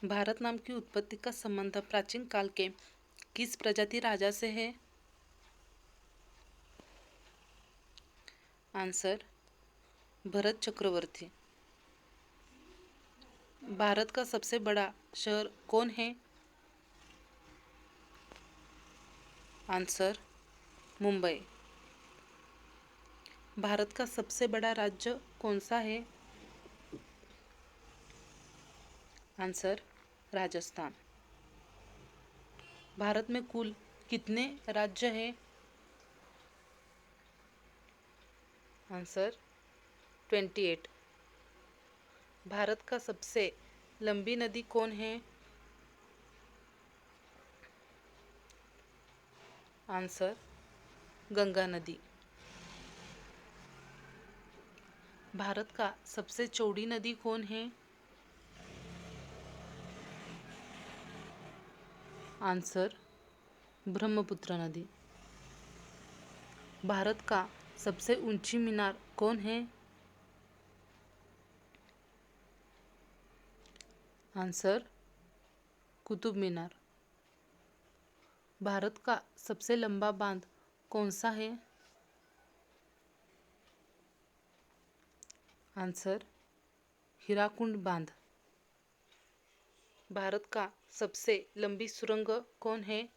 भारत नाम की उत्पत्ति का संबंध प्राचीन काल के किस प्रजाति राजा से है? आंसर भरत चक्रवर्ती। भारत का सबसे बड़ा शहर कौन है? आंसर मुंबई। भारत का सबसे बड़ा राज्य कौन सा है? आंसर राजस्थान। भारत में कुल कितने राज्य हैं? आंसर 28। भारत का सबसे लंबी नदी कौन है? आंसर गंगा नदी। भारत का सबसे चौड़ी नदी कौन है? आंसर ब्रह्मपुत्र नदी। भारत का सबसे ऊंची मीनार कौन है? आंसर कुतुब मीनार। भारत का सबसे लंबा बांध कौन सा है? आंसर हीराकुंड बांध। भारत का सबसे लंबी सुरंग कौन है?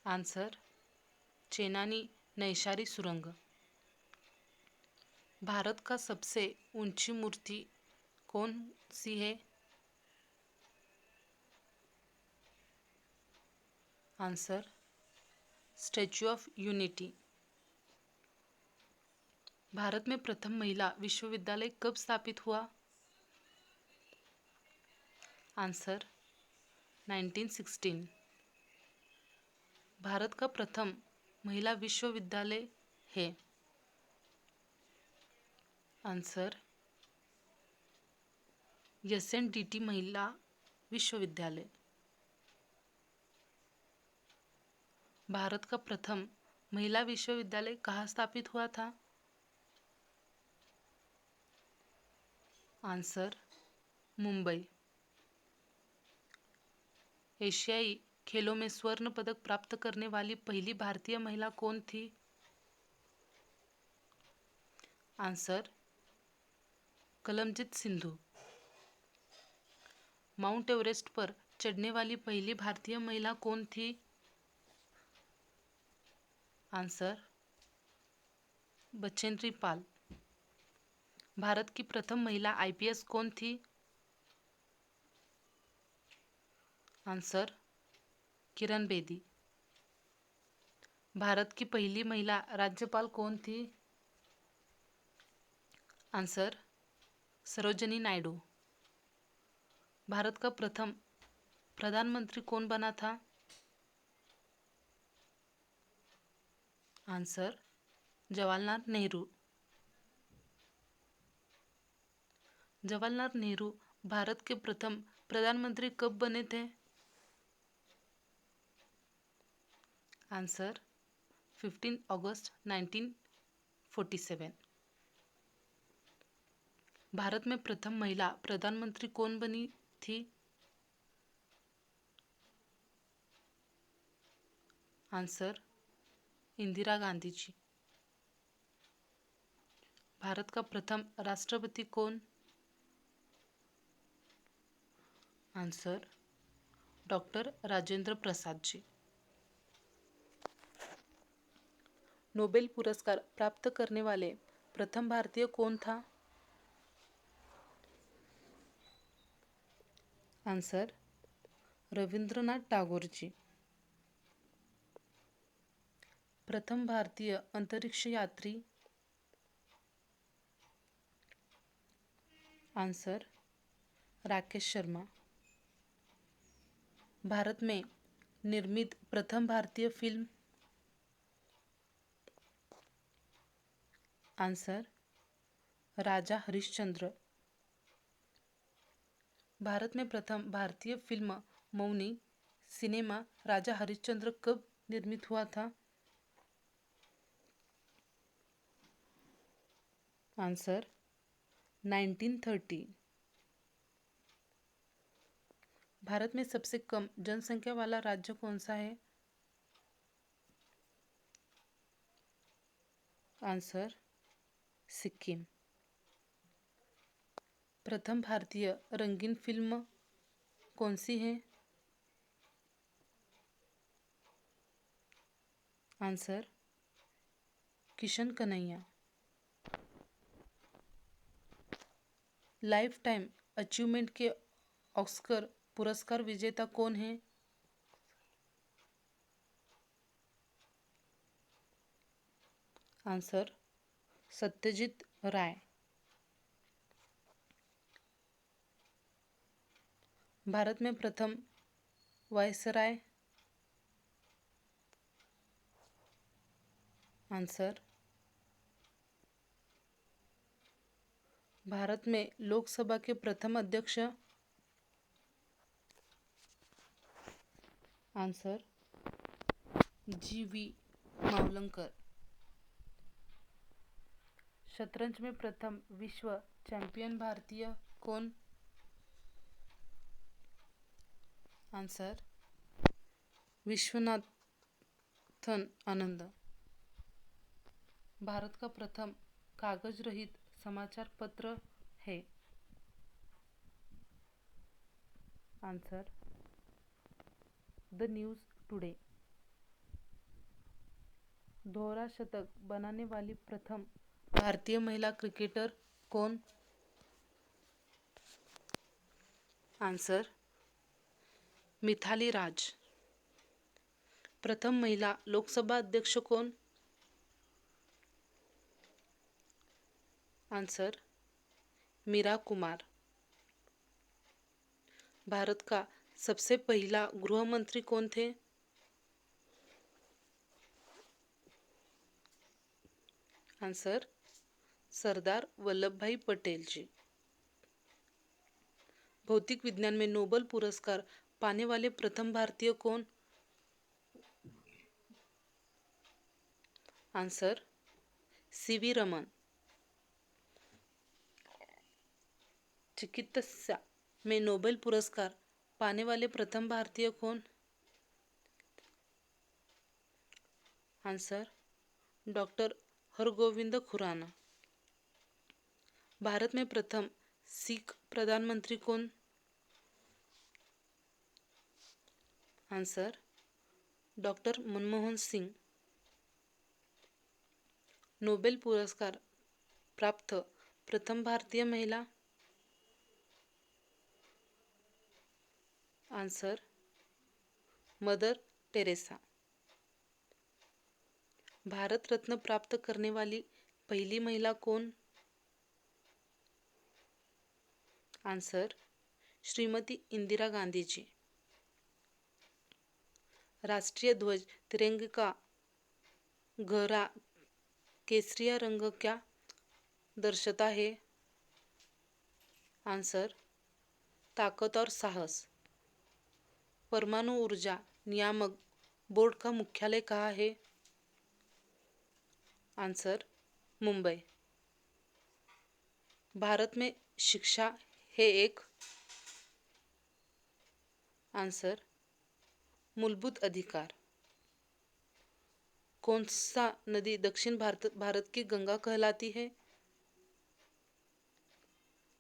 आंसर चेनानी नैशारी सुरंग। भारत का सबसे ऊंची मूर्ति कौन सी है? Answer statue of unity. Bharat में प्रथम महिला विश्वविद्यालय कब स्थापित हुआ? आंसर 1916। भारत का प्रथम महिला विश्वविद्यालय है? आंसर SNDT महिला विश्वविद्यालय। भारत का प्रथम महिला विश्वविद्यालय कहाँ स्थापित हुआ था? आंसर मुंबई। एशियाई खेलों में स्वर्ण पदक प्राप्त करने वाली पहली भारतीय महिला कौन थी? आंसर कलमजीत सिंधु। माउंट एवरेस्ट पर चढ़ने वाली पहली भारतीय महिला कौन थी? आंसर बचेंद्री पाल। भारत की प्रथम महिला IPS कौन थी? आंसर किरण बेदी। भारत की पहली महिला राज्यपाल कौन थी? आंसर सरोजिनी नायडू। भारत का प्रथम प्रधानमंत्री कौन बना था? आंसर जवाहरलाल नेहरू। जवाहरलाल नेहरू भारत के प्रथम प्रधानमंत्री कब बने थे? आंसर 15 अगस्त 1947। भारत में प्रथम महिला प्रधानमंत्री कौन बनी थी? आंसर इंदिरा गांधी जी। भारत का प्रथम राष्ट्रपति कौन? Answer doctor Rajendra Prasad ji. Nobel पुरस्कार प्राप्त करने वाले प्रथम भारतीय कौन था? आंसर रविंद्रनाथ टैगोर जी। प्रथम भारतीय अंतरिक्ष यात्री? आंसर राकेश शर्मा। भारत में निर्मित प्रथम भारतीय फिल्म? आंसर राजा हरिश्चंद्र। भारत में प्रथम भारतीय फिल्म मौनी सिनेमा राजा हरिश्चंद्र कब निर्मित हुआ था? आंसर 1930। भारत में सबसे कम जनसंख्या वाला राज्य कौन सा है? आंसर सिक्किम। प्रथम भारतीय रंगीन फिल्म कौन सी है? Answer Kishan Kanhaiya. Lifetime achievement के ऑस्कर पुरस्कार विजेता कौन है? आंसर सत्यजीत राय। भारत में प्रथम वायसराय? आंसर भारत में लोकसभा के प्रथम अध्यक्ष? Answer G V. मावलंकर। शतरंज में प्रथम विश्व चैंपियन भारतीय कौन? आंसर विश्वनाथन आनंद। भारत का प्रथम कागज रहित समाचार पत्र है? Answer the News Today. दोहरा शतक बनाने वाली प्रथम भारतीय महिला क्रिकेटर कौन? आंसर मिथाली राज। प्रथम महिला लोकसभा अध्यक्ष कौन? आंसर मीरा कुमार। भारत का सबसे पहला गृह मंत्री कौन थे? आंसर सरदार वल्लभ भाई पटेल जी। भौतिक विज्ञान में नोबेल पुरस्कार पाने वाले प्रथम भारतीय कौन? Answer CV. रमन। चिकित्सा में नोबेल पुरस्कार पाने वाले प्रथम भारतीय कौन? Answer doctor Hargobind Khorana. भारत में प्रथम सिख प्रधानमंत्री कौन? Answer doctor Manmohan Singh. Nobel पुरस्कार प्राप्त प्रथम भारतीय महिला? Answer mother Teresa. Bharat Ratna प्राप्त करने वाली पहली महिला कौन? आंसर श्रीमती इंदिरा गांधी जी। राष्ट्रीय ध्वज तिरंगे का गहरा केसरिया रंग क्या दर्शाता है? आंसर ताकत और साहस। परमाणु ऊर्जा नियामक बोर्ड का मुख्यालय कहाँ है? आंसर मुंबई। भारत में शिक्षा है एक? आंसर मूलभूत अधिकार। कौन सा नदी दक्षिण भारत की गंगा कहलाती है?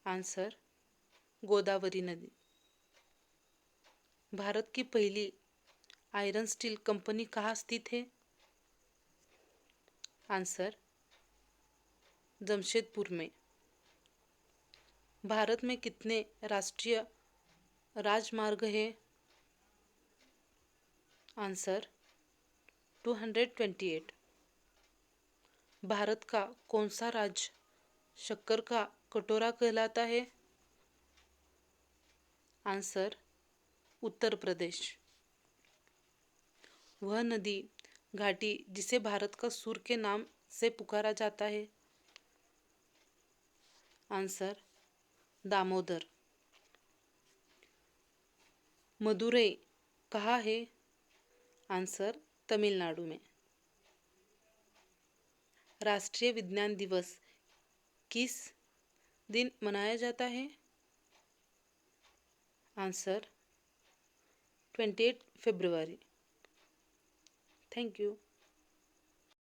आंसर गोदावरी नदी। भारत की पहली आयरन स्टील कंपनी कहाँ स्थित है? आंसर जमशेदपुर में। भारत में कितने राष्ट्रीय राजमार्ग हैं? आंसर 228। भारत का कौन सा राज्य शक्कर का कटोरा कहलाता है? आंसर उत्तर प्रदेश। वह नदी घाटी जिसे भारत का सूर्य के नाम से पुकारा जाता है? आंसर दामोदर। मदुरई कहाँ है? आंसर तमिलनाडु में। राष्ट्रीय विज्ञान दिवस किस दिन मनाया जाता है? Answer 28 February. Thank you.